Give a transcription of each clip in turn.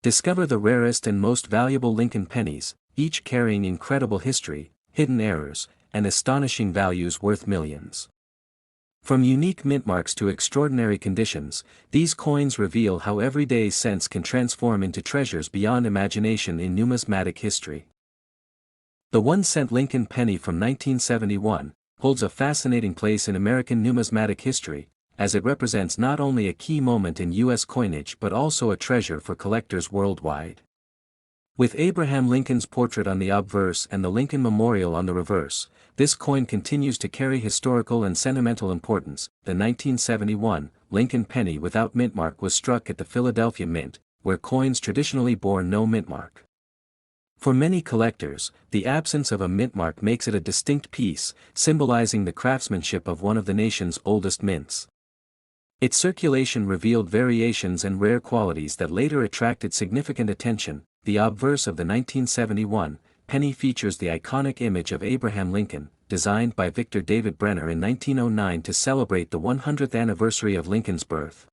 Discover the rarest and most valuable Lincoln pennies, each carrying incredible history, hidden errors, and astonishing values worth millions. From unique mint marks to extraordinary conditions, these coins reveal how everyday cents can transform into treasures beyond imagination in numismatic history. The 1-cent Lincoln penny from 1971 holds a fascinating place in American numismatic history, as it represents not only a key moment in U.S. coinage but also a treasure for collectors worldwide. With Abraham Lincoln's portrait on the obverse and the Lincoln Memorial on the reverse, this coin continues to carry historical and sentimental importance. The 1971 Lincoln penny without mint mark was struck at the Philadelphia Mint, where coins traditionally bore no mint mark. For many collectors, the absence of a mint mark makes it a distinct piece, symbolizing the craftsmanship of one of the nation's oldest mints. Its circulation revealed variations and rare qualities that later attracted significant attention. The obverse of the 1971 penny features the iconic image of Abraham Lincoln, designed by Victor David Brenner in 1909 to celebrate the 100th anniversary of Lincoln's birth.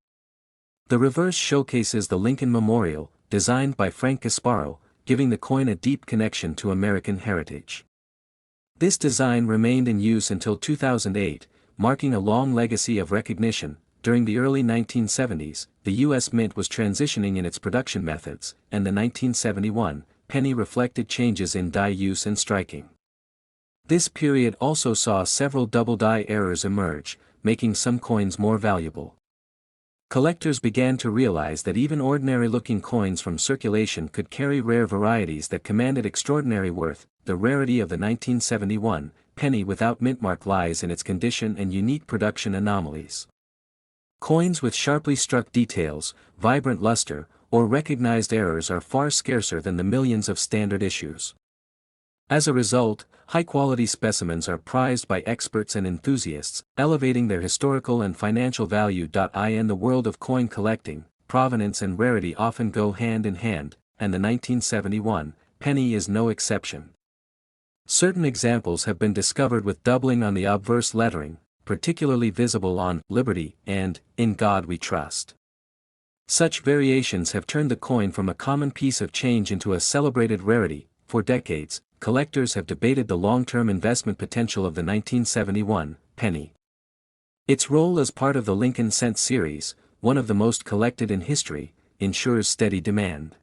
The reverse showcases the Lincoln Memorial, designed by Frank Gasparo, giving the coin a deep connection to American heritage. This design remained in use until 2008, marking a long legacy of recognition. During the early 1970s, the U.S. Mint was transitioning in its production methods, and the 1971 penny reflected changes in die use and striking. This period also saw several double die errors emerge, making some coins more valuable. Collectors began to realize that even ordinary-looking coins from circulation could carry rare varieties that commanded extraordinary worth. The rarity of the 1971 penny without mint mark lies in its condition and unique production anomalies. Coins with sharply struck details, vibrant luster, or recognized errors are far scarcer than the millions of standard issues. As a result, high-quality specimens are prized by experts and enthusiasts, elevating their historical and financial value. In the world of coin collecting, provenance and rarity often go hand in hand, and the 1971 penny is no exception. Certain examples have been discovered with doubling on the obverse lettering, particularly visible on Liberty and In God We Trust. Such variations have turned the coin from a common piece of change into a celebrated rarity. For decades, collectors have debated the long-term investment potential of the 1971 penny. Its role as part of the Lincoln Cent series, one of the most collected in history, ensures steady demand.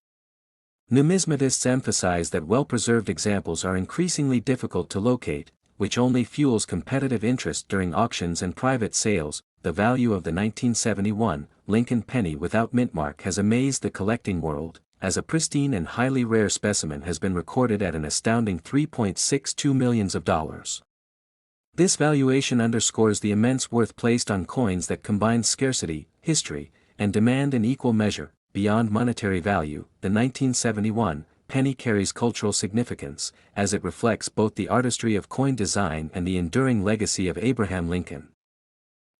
Numismatists emphasize that well-preserved examples are increasingly difficult to locate, which only fuels competitive interest during auctions and private sales. The value of the 1971 Lincoln penny without mint mark has amazed the collecting world, as a pristine and highly rare specimen has been recorded at an astounding $3.62 million. This valuation underscores the immense worth placed on coins that combine scarcity, history, and demand in equal measure. Beyond monetary value, the 1971 penny carries cultural significance, as it reflects both the artistry of coin design and the enduring legacy of Abraham Lincoln.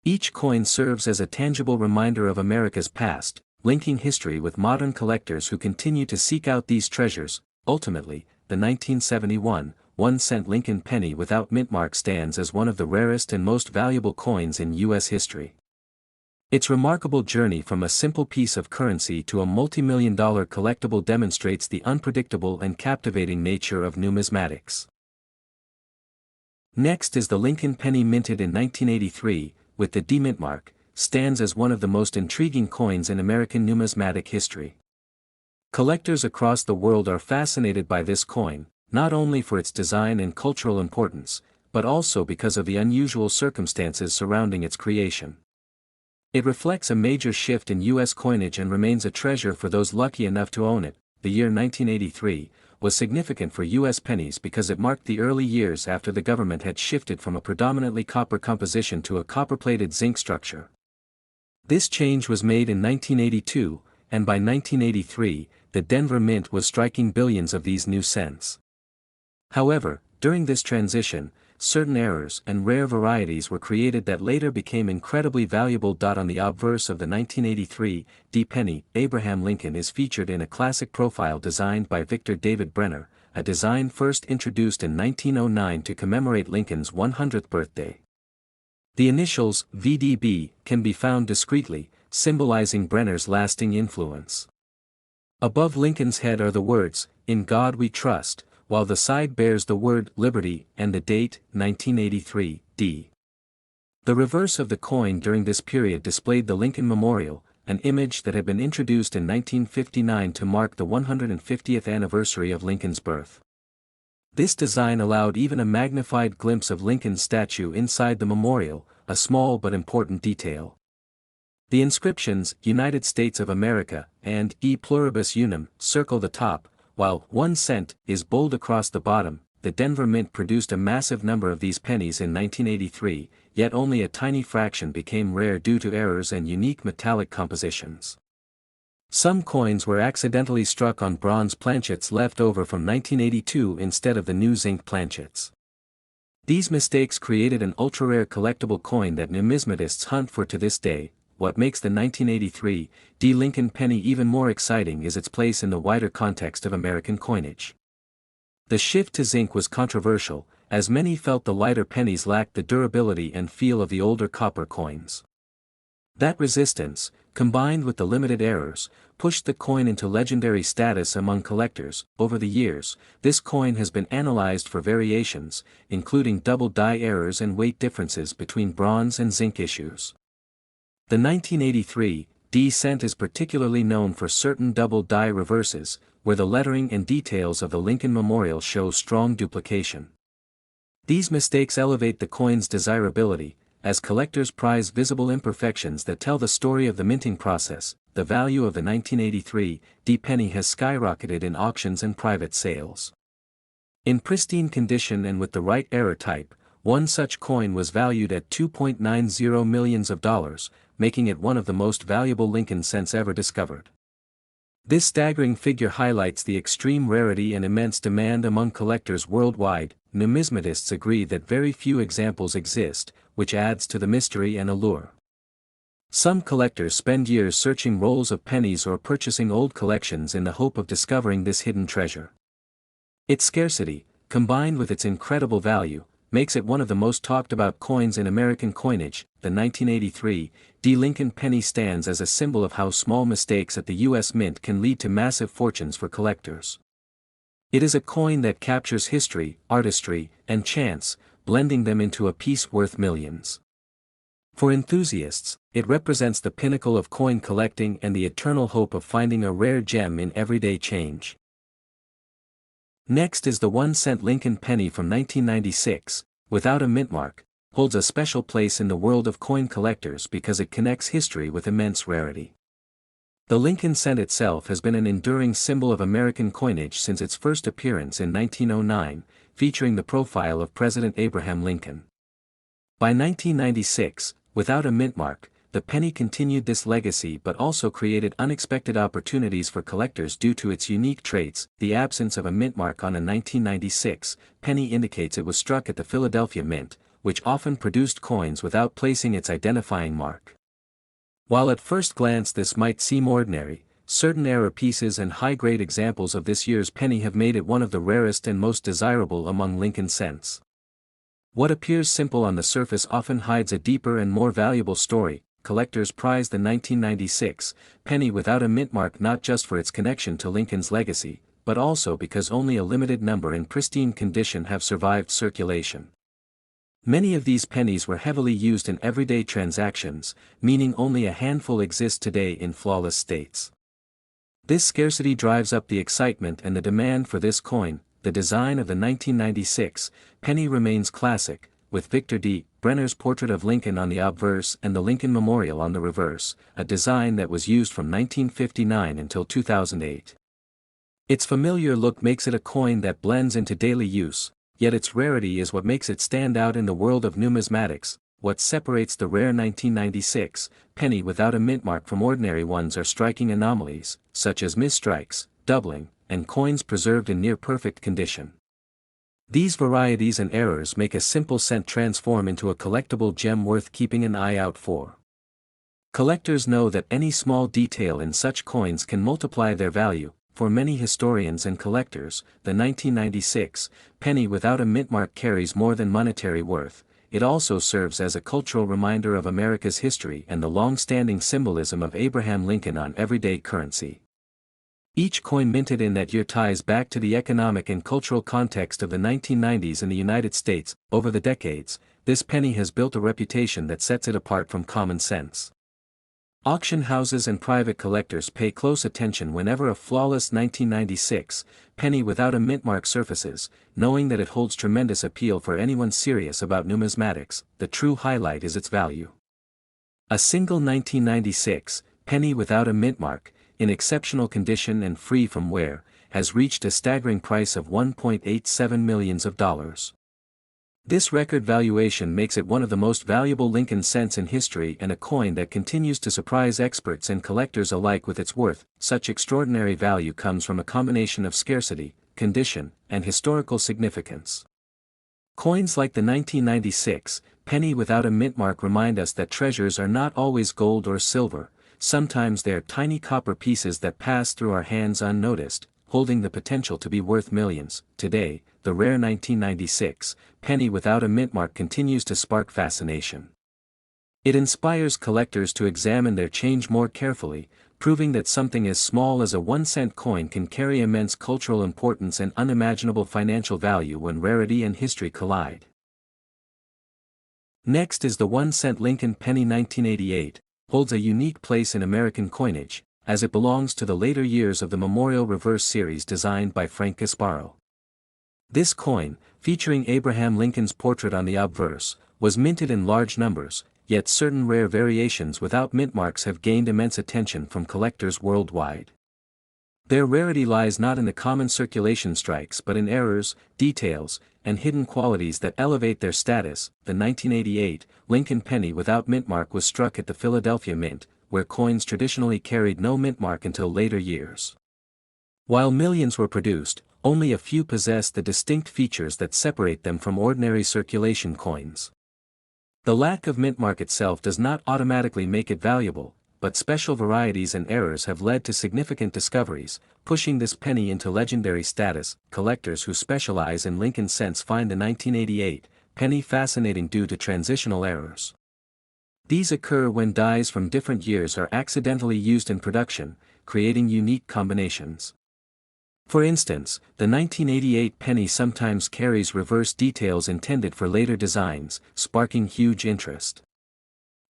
Each coin serves as a tangible reminder of America's past, linking history with modern collectors who continue to seek out these treasures. Ultimately, the 1971 1-cent Lincoln penny without mint mark stands as one of the rarest and most valuable coins in U.S. history. Its remarkable journey from a simple piece of currency to a multi-million-dollar collectible demonstrates the unpredictable and captivating nature of numismatics. Next is the Lincoln penny minted in 1983, with the D-mint mark, stands as one of the most intriguing coins in American numismatic history. Collectors across the world are fascinated by this coin, not only for its design and cultural importance, but also because of the unusual circumstances surrounding its creation. It reflects a major shift in U.S. coinage and remains a treasure for those lucky enough to own it. The year 1983 was significant for U.S. pennies because it marked the early years after the government had shifted from a predominantly copper composition to a copper-plated zinc structure. This change was made in 1982, and by 1983, the Denver Mint was striking billions of these new cents. However, during this transition, certain errors and rare varieties were created that later became incredibly valuable. On the obverse of the 1983 D penny, Abraham Lincoln is featured in a classic profile designed by Victor David Brenner, a design first introduced in 1909 to commemorate Lincoln's 100th birthday. The initials VDB can be found discreetly, symbolizing Brenner's lasting influence. Above Lincoln's head are the words, "In God We Trust," while the side bears the word "Liberty" and the date, 1983, D. The reverse of the coin during this period displayed the Lincoln Memorial, an image that had been introduced in 1959 to mark the 150th anniversary of Lincoln's birth. This design allowed even a magnified glimpse of Lincoln's statue inside the memorial, a small but important detail. The inscriptions, "United States of America," and "E Pluribus Unum," circle the top, while "1 cent" is bold across the bottom. The Denver Mint produced a massive number of these pennies in 1983, yet only a tiny fraction became rare due to errors and unique metallic compositions. Some coins were accidentally struck on bronze planchets left over from 1982 instead of the new zinc planchets. These mistakes created an ultra-rare collectible coin that numismatists hunt for to this day. What makes the 1983 D. Lincoln penny even more exciting is its place in the wider context of American coinage. The shift to zinc was controversial, as many felt the lighter pennies lacked the durability and feel of the older copper coins. That resistance, combined with the limited errors, pushed the coin into legendary status among collectors. Over the years, this coin has been analyzed for variations, including double die errors and weight differences between bronze and zinc issues. The 1983 D cent is particularly known for certain double die reverses, where the lettering and details of the Lincoln Memorial show strong duplication. These mistakes elevate the coin's desirability, as collectors prize visible imperfections that tell the story of the minting process. The value of the 1983 D penny has skyrocketed in auctions and private sales. In pristine condition and with the right error type, one such coin was valued at $2.90 million, making it one of the most valuable Lincoln cents ever discovered. This staggering figure highlights the extreme rarity and immense demand among collectors worldwide. Numismatists agree that very few examples exist, which adds to the mystery and allure. Some collectors spend years searching rolls of pennies or purchasing old collections in the hope of discovering this hidden treasure. Its scarcity, combined with its incredible value, makes it one of the most talked about coins in American coinage. The 1983 D. Lincoln penny stands as a symbol of how small mistakes at the U.S. Mint can lead to massive fortunes for collectors. It is a coin that captures history, artistry, and chance, blending them into a piece worth millions. For enthusiasts, it represents the pinnacle of coin collecting and the eternal hope of finding a rare gem in everyday change. Next is the 1 cent Lincoln penny from 1996, without a mint mark, holds a special place in the world of coin collectors because it connects history with immense rarity. The Lincoln cent itself has been an enduring symbol of American coinage since its first appearance in 1909, featuring the profile of President Abraham Lincoln. By 1996, without a mint mark, the penny continued this legacy but also created unexpected opportunities for collectors due to its unique traits. The absence of a mint mark on a 1996 penny indicates it was struck at the Philadelphia Mint, which often produced coins without placing its identifying mark. While at first glance this might seem ordinary, certain error pieces and high-grade examples of this year's penny have made it one of the rarest and most desirable among Lincoln cents. What appears simple on the surface often hides a deeper and more valuable story. Collectors prize the 1996 penny without a mint mark not just for its connection to Lincoln's legacy, but also because only a limited number in pristine condition have survived circulation. Many of these pennies were heavily used in everyday transactions, meaning only a handful exist today in flawless states. This scarcity drives up the excitement and the demand for this coin. The design of the 1996 penny remains classic, with Victor D. Brenner's portrait of Lincoln on the obverse and the Lincoln Memorial on the reverse, a design that was used from 1959 until 2008. Its familiar look makes it a coin that blends into daily use, yet its rarity is what makes it stand out in the world of numismatics. What separates the rare 1996 penny without a mint mark from ordinary ones are striking anomalies, such as misstrikes, doubling, and coins preserved in near-perfect condition. These varieties and errors make a simple cent transform into a collectible gem worth keeping an eye out for. Collectors know that any small detail in such coins can multiply their value. For many historians and collectors, the 1996 penny without a mint mark carries more than monetary worth. It also serves as a cultural reminder of America's history and the long-standing symbolism of Abraham Lincoln on everyday currency. Each coin minted in that year ties back to the economic and cultural context of the 1990s in the United States. Over the decades, this penny has built a reputation that sets it apart from common sense. Auction houses and private collectors pay close attention whenever a flawless 1996 penny without a mint mark surfaces, knowing that it holds tremendous appeal for anyone serious about numismatics. The true highlight is its value. A single 1996 penny without a mint mark, in exceptional condition and free from wear, has reached a staggering price of $1.87 million. This record valuation makes it one of the most valuable Lincoln cents in history and a coin that continues to surprise experts and collectors alike with its worth. Such extraordinary value comes from a combination of scarcity, condition, and historical significance. Coins like the 1996 penny without a mint mark remind us that treasures are not always gold or silver. Sometimes they are tiny copper pieces that pass through our hands unnoticed, holding the potential to be worth millions. Today, the rare 1996 penny without a mint mark continues to spark fascination. It inspires collectors to examine their change more carefully, proving that something as small as a 1-cent coin can carry immense cultural importance and unimaginable financial value when rarity and history collide. Next is the 1-cent Lincoln penny 1988. Holds a unique place in American coinage, as it belongs to the later years of the Memorial Reverse series designed by Frank Gasparro. This coin, featuring Abraham Lincoln's portrait on the obverse, was minted in large numbers, yet certain rare variations without mint marks have gained immense attention from collectors worldwide. Their rarity lies not in the common circulation strikes but in errors, details, and hidden qualities that elevate their status. The 1988 Lincoln penny without mint mark was struck at the Philadelphia Mint, where coins traditionally carried no mint mark until later years. While millions were produced, only a few possessed the distinct features that separate them from ordinary circulation coins. The lack of mint mark itself does not automatically make it valuable, but special varieties and errors have led to significant discoveries, pushing this penny into legendary status. Collectors who specialize in Lincoln cents find the 1988 penny fascinating due to transitional errors. These occur when dies from different years are accidentally used in production, creating unique combinations. For instance, the 1988 penny sometimes carries reverse details intended for later designs, sparking huge interest.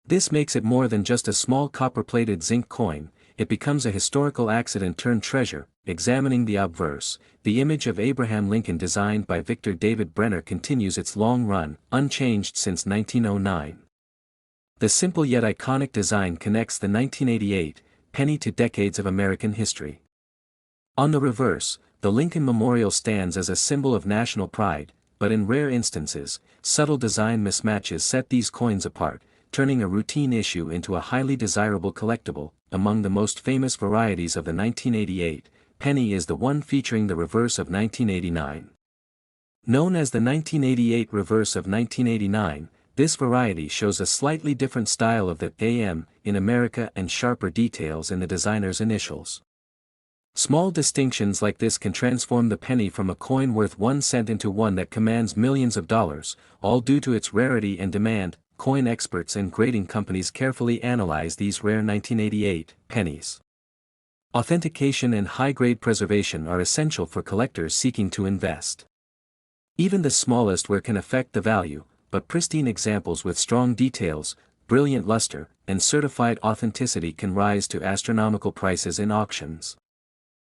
This makes it more than just a small copper-plated zinc coin. It becomes a historical accident-turned treasure. Examining the obverse, the image of Abraham Lincoln designed by Victor David Brenner continues its long run, unchanged since 1909. The simple yet iconic design connects the 1988 penny to decades of American history. On the reverse, the Lincoln Memorial stands as a symbol of national pride, but in rare instances, subtle design mismatches set these coins apart, turning a routine issue into a highly desirable collectible. Among the most famous varieties of the 1988 penny is the one featuring the reverse of 1989. Known as the 1988 reverse of 1989, this variety shows a slightly different style of the AM in America and sharper details in the designer's initials. Small distinctions like this can transform the penny from a coin worth 1 cent into one that commands millions of dollars, all due to its rarity and demand. Coin experts and grading companies carefully analyze these rare 1988 pennies. Authentication and high-grade preservation are essential for collectors seeking to invest. Even the smallest wear can affect the value, but pristine examples with strong details, brilliant luster, and certified authenticity can rise to astronomical prices in auctions.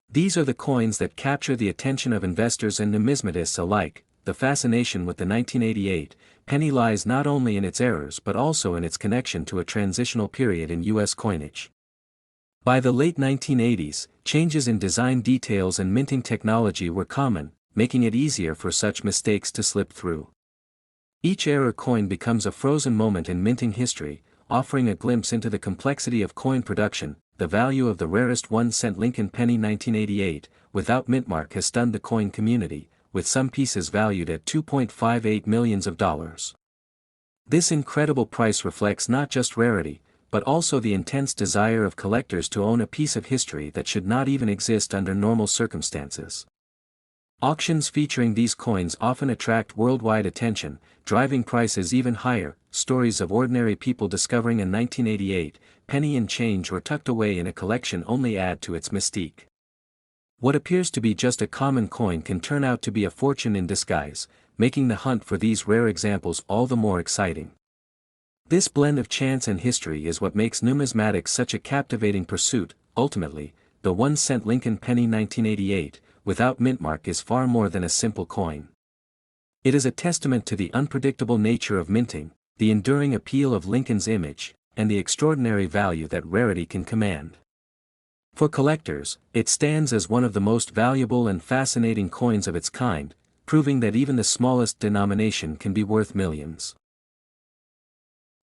These are the coins that capture the attention of investors and numismatists alike. The fascination with the 1988 penny lies not only in its errors but also in its connection to a transitional period in U.S. coinage. By the late 1980s, changes in design details and minting technology were common, making it easier for such mistakes to slip through. Each error coin becomes a frozen moment in minting history, offering a glimpse into the complexity of coin production. The value of the rarest 1-cent Lincoln penny 1988, without mint mark, has stunned the coin community, with some pieces valued at $2.58 million. This incredible price reflects not just rarity, but also the intense desire of collectors to own a piece of history that should not even exist under normal circumstances. Auctions featuring these coins often attract worldwide attention, driving prices even higher. Stories of ordinary people discovering a 1988 penny in change or tucked away in a collection only add to its mystique. What appears to be just a common coin can turn out to be a fortune in disguise, making the hunt for these rare examples all the more exciting. This blend of chance and history is what makes numismatics such a captivating pursuit. Ultimately, the 1-cent Lincoln penny 1988, without mint mark, is far more than a simple coin. It is a testament to the unpredictable nature of minting, the enduring appeal of Lincoln's image, and the extraordinary value that rarity can command. For collectors, it stands as one of the most valuable and fascinating coins of its kind, proving that even the smallest denomination can be worth millions.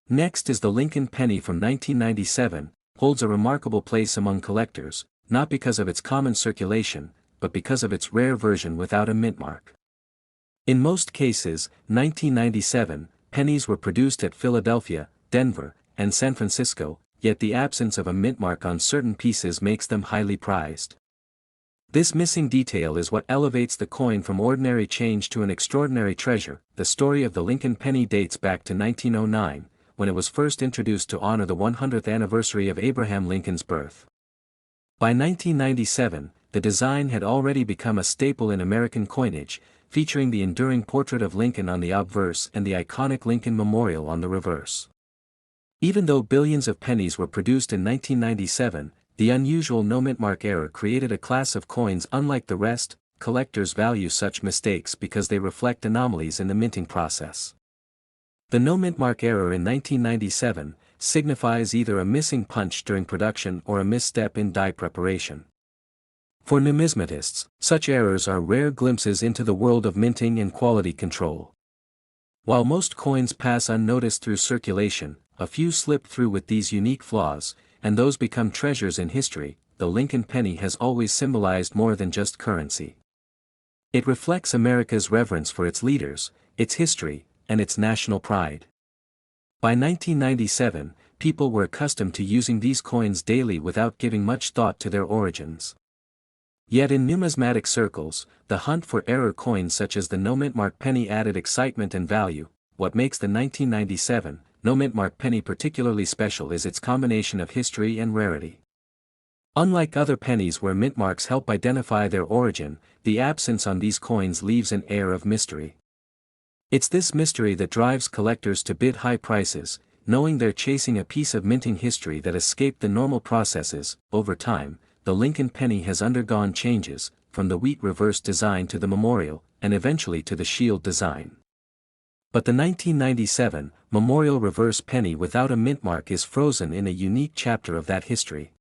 Next is the Lincoln penny from 1997, holds a remarkable place among collectors, not because of its common circulation, but because of its rare version without a mint mark. In most cases, 1997 pennies were produced at Philadelphia, Denver, and San Francisco, yet the absence of a mint mark on certain pieces makes them highly prized. This missing detail is what elevates the coin from ordinary change to an extraordinary treasure. The story of the Lincoln penny dates back to 1909, when it was first introduced to honor the 100th anniversary of Abraham Lincoln's birth. By 1997, the design had already become a staple in American coinage, featuring the enduring portrait of Lincoln on the obverse and the iconic Lincoln Memorial on the reverse. Even though billions of pennies were produced in 1997, the unusual no-mint mark error created a class of coins unlike the rest. Collectors value such mistakes because they reflect anomalies in the minting process. The no-mint mark error in 1997 signifies either a missing punch during production or a misstep in die preparation. For numismatists, such errors are rare glimpses into the world of minting and quality control. While most coins pass unnoticed through circulation, a few slip through with these unique flaws, and those become treasures in history. The Lincoln penny has always symbolized more than just currency. It reflects America's reverence for its leaders, its history, and its national pride. By 1997, people were accustomed to using these coins daily without giving much thought to their origins. Yet in numismatic circles, the hunt for error coins such as the no-mint mark penny added excitement and value. What makes the 1997 no-mint mark penny particularly special is its combination of history and rarity. Unlike other pennies where mint marks help identify their origin, the absence on these coins leaves an air of mystery. It's this mystery that drives collectors to bid high prices, knowing they're chasing a piece of minting history that escaped the normal processes. Over time, the Lincoln penny has undergone changes, from the wheat reverse design to the memorial, and eventually to the shield design. But the 1997 memorial reverse penny without a mint mark is frozen in a unique chapter of that history.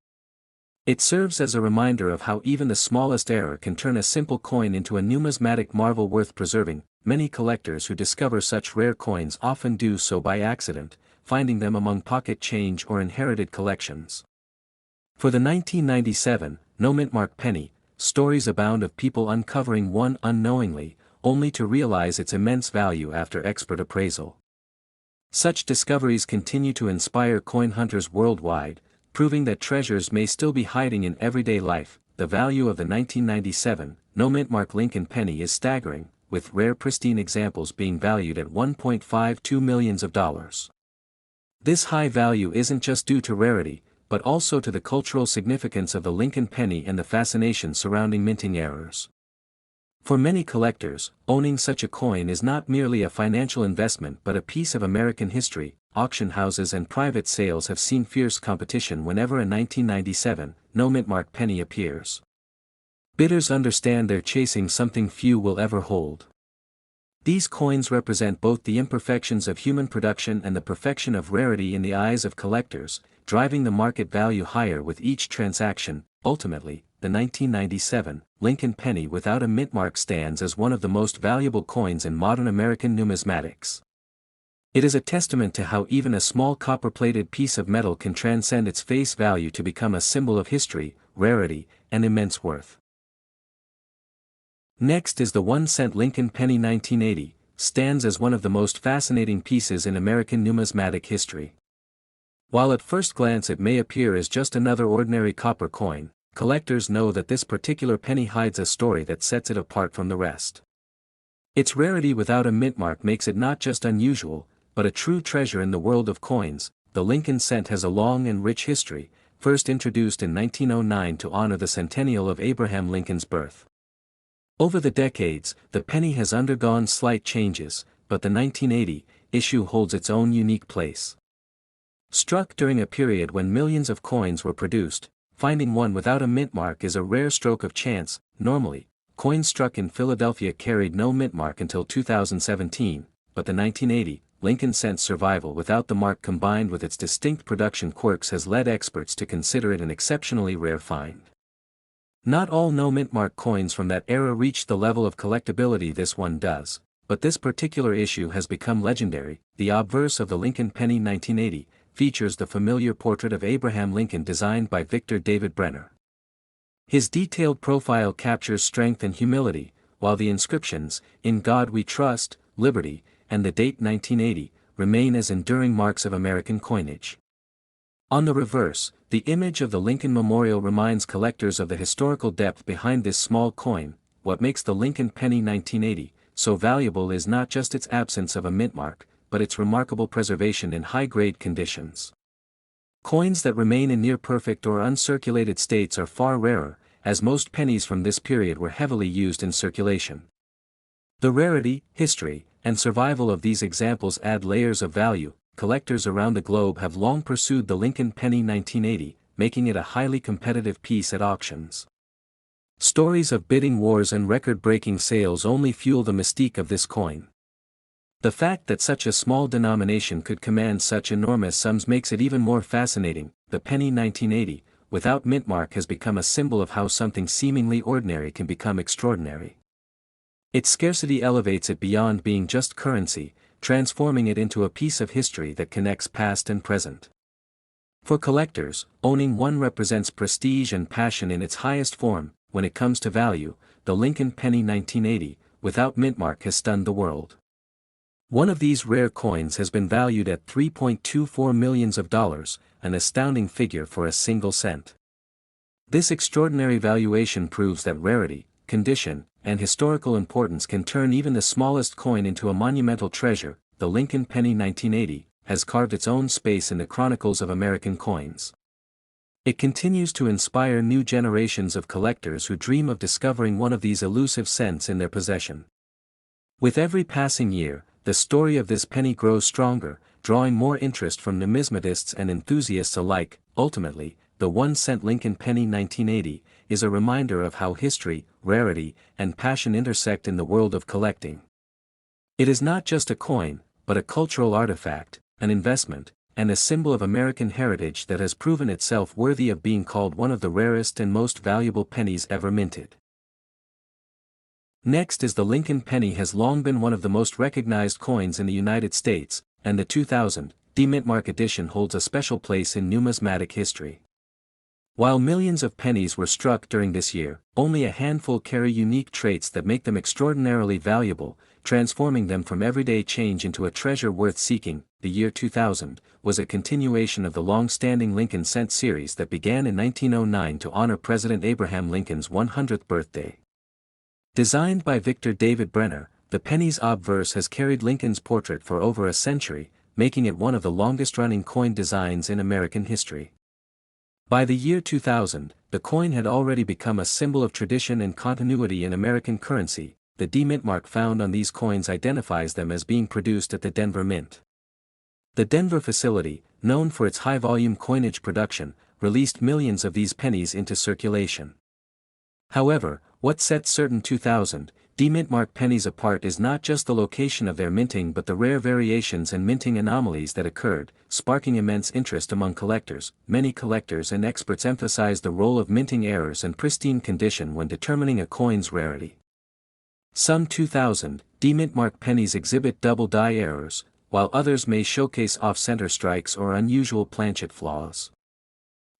It serves as a reminder of how even the smallest error can turn a simple coin into a numismatic marvel worth preserving. Many collectors who discover such rare coins often do so by accident, finding them among pocket change or inherited collections. For the 1997 no-mint mark penny, stories abound of people uncovering one unknowingly, only to realize its immense value after expert appraisal. Such discoveries continue to inspire coin hunters worldwide, proving that treasures may still be hiding in everyday life. The value of the 1997 no-mint mark Lincoln penny is staggering, with rare pristine examples being valued at $1.52 million. This high value isn't just due to rarity, but also to the cultural significance of the Lincoln penny and the fascination surrounding minting errors. For many collectors, owning such a coin is not merely a financial investment but a piece of American history. Auction houses and private sales have seen fierce competition whenever a 1997 no-mint mark penny appears. Bidders understand they're chasing something few will ever hold. These coins represent both the imperfections of human production and the perfection of rarity in the eyes of collectors, driving the market value higher with each transaction. Ultimately, the 1997 Lincoln penny without a mint mark stands as one of the most valuable coins in modern American numismatics. It is a testament to how even a small copper-plated piece of metal can transcend its face value to become a symbol of history, rarity, and immense worth. Next is the 1-cent Lincoln penny 1980, stands as one of the most fascinating pieces in American numismatic history. While at first glance it may appear as just another ordinary copper coin, collectors know that this particular penny hides a story that sets it apart from the rest. Its rarity without a mint mark makes it not just unusual, but a true treasure in the world of coins. The Lincoln cent has a long and rich history, first introduced in 1909 to honor the centennial of Abraham Lincoln's birth. Over the decades, the penny has undergone slight changes, but the 1980 issue holds its own unique place. Struck during a period when millions of coins were produced, finding one without a mint mark is a rare stroke of chance. Normally, coins struck in Philadelphia carried no mint mark until 2017, but the 1980 Lincoln Cent's survival without the mark combined with its distinct production quirks has led experts to consider it an exceptionally rare find. Not all no-mint mark coins from that era reached the level of collectability this one does, but this particular issue has become legendary. The obverse of the Lincoln penny 1980 features the familiar portrait of Abraham Lincoln designed by Victor David Brenner. His detailed profile captures strength and humility, while the inscriptions, "In God We Trust," "Liberty," and the date 1980, remain as enduring marks of American coinage. On the reverse, the image of the Lincoln Memorial reminds collectors of the historical depth behind this small coin. What makes the Lincoln penny 1980 so valuable is not just its absence of a mint mark, but its remarkable preservation in high-grade conditions. Coins that remain in near-perfect or uncirculated states are far rarer, as most pennies from this period were heavily used in circulation. The rarity, history, and survival of these examples add layers of value. Collectors around the globe have long pursued the Lincoln penny 1980, making it a highly competitive piece at auctions. Stories of bidding wars and record-breaking sales only fuel the mystique of this coin. The fact that such a small denomination could command such enormous sums makes it even more fascinating. The penny 1980, without mint mark, has become a symbol of how something seemingly ordinary can become extraordinary. Its scarcity elevates it beyond being just currency, transforming it into a piece of history that connects past and present. For collectors, owning one represents prestige and passion in its highest form. When it comes to value, the Lincoln penny 1980, without mint mark, has stunned the world. One of these rare coins has been valued at $3.24 million, an astounding figure for a single cent. This extraordinary valuation proves that rarity, condition, and historical importance can turn even the smallest coin into a monumental treasure. The Lincoln penny 1980 has carved its own space in the chronicles of American coins. It continues to inspire new generations of collectors who dream of discovering one of these elusive cents in their possession. With every passing year, the story of this penny grows stronger, drawing more interest from numismatists and enthusiasts alike. Ultimately, the 1-cent Lincoln penny 1980 is a reminder of how history, rarity, and passion intersect in the world of collecting. It is not just a coin, but a cultural artifact, an investment, and a symbol of American heritage that has proven itself worthy of being called one of the rarest and most valuable pennies ever minted. Next is the Lincoln penny. Has long been one of the most recognized coins in the United States, and the 2000 mint mark edition holds a special place in numismatic history. While millions of pennies were struck during this year, only a handful carry unique traits that make them extraordinarily valuable, transforming them from everyday change into a treasure worth seeking. The year 2000 was a continuation of the long-standing Lincoln Cent series that began in 1909 to honor President Abraham Lincoln's 100th birthday. Designed by Victor David Brenner, the penny's obverse has carried Lincoln's portrait for over a century, making it one of the longest-running coin designs in American history. By the year 2000, the coin had already become a symbol of tradition and continuity in American currency. The D-Mint mark found on these coins identifies them as being produced at the Denver Mint. The Denver facility, known for its high-volume coinage production, released millions of these pennies into circulation. However, what sets certain 2000 D-Mint mark pennies apart is not just the location of their minting but the rare variations and minting anomalies that occurred, sparking immense interest among collectors. Many collectors and experts emphasize the role of minting errors and pristine condition when determining a coin's rarity. Some 2000 D-Mint mark pennies exhibit double die errors, while others may showcase off-center strikes or unusual planchet flaws.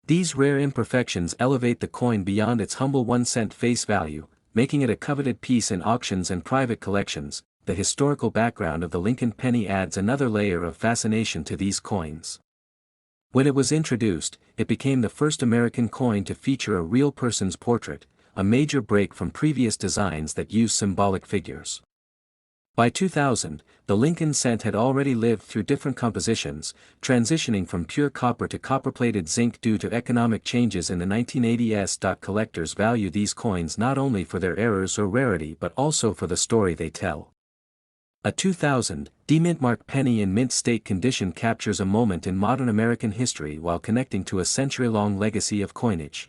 These rare imperfections elevate the coin beyond its humble 1-cent face value, making it a coveted piece in auctions and private collections. The historical background of the Lincoln penny adds another layer of fascination to these coins. When it was introduced, it became the first American coin to feature a real person's portrait, a major break from previous designs that used symbolic figures. By 2000, the Lincoln cent had already lived through different compositions, transitioning from pure copper to copper-plated zinc due to economic changes in the 1980s. Collectors value these coins not only for their errors or rarity but also for the story they tell. A 2000 D-Mintmark penny in mint state condition captures a moment in modern American history while connecting to a century-long legacy of coinage.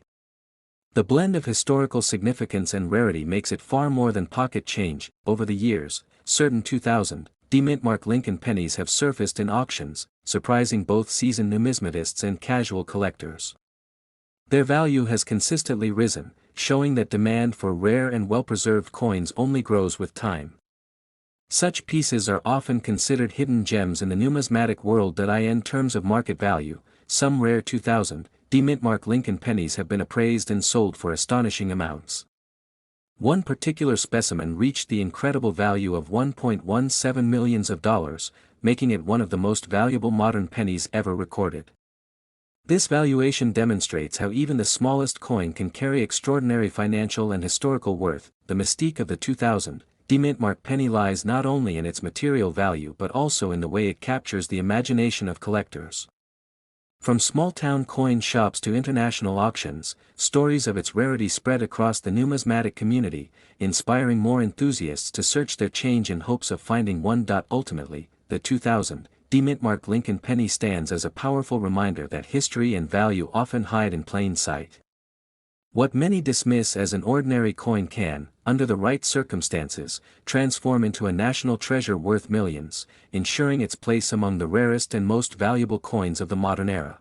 The blend of historical significance and rarity makes it far more than pocket change. Over the years, certain 2000 D-Mintmark Lincoln pennies have surfaced in auctions, surprising both seasoned numismatists and casual collectors. Their value has consistently risen, showing that demand for rare and well-preserved coins only grows with time. Such pieces are often considered hidden gems in the numismatic world. In terms of market value, some rare 2000 D-Mintmark Lincoln pennies have been appraised and sold for astonishing amounts. One particular specimen reached the incredible value of $1.17 million, making it one of the most valuable modern pennies ever recorded. This valuation demonstrates how even the smallest coin can carry extraordinary financial and historical worth. The mystique of the 2000 D-Mintmark penny lies not only in its material value but also in the way it captures the imagination of collectors. From small-town coin shops to international auctions, stories of its rarity spread across the numismatic community, inspiring more enthusiasts to search their change in hopes of finding one. Ultimately, the 2000 D-Mintmark Lincoln penny stands as a powerful reminder that history and value often hide in plain sight. What many dismiss as an ordinary coin can, under the right circumstances, transform into a national treasure worth millions, ensuring its place among the rarest and most valuable coins of the modern era.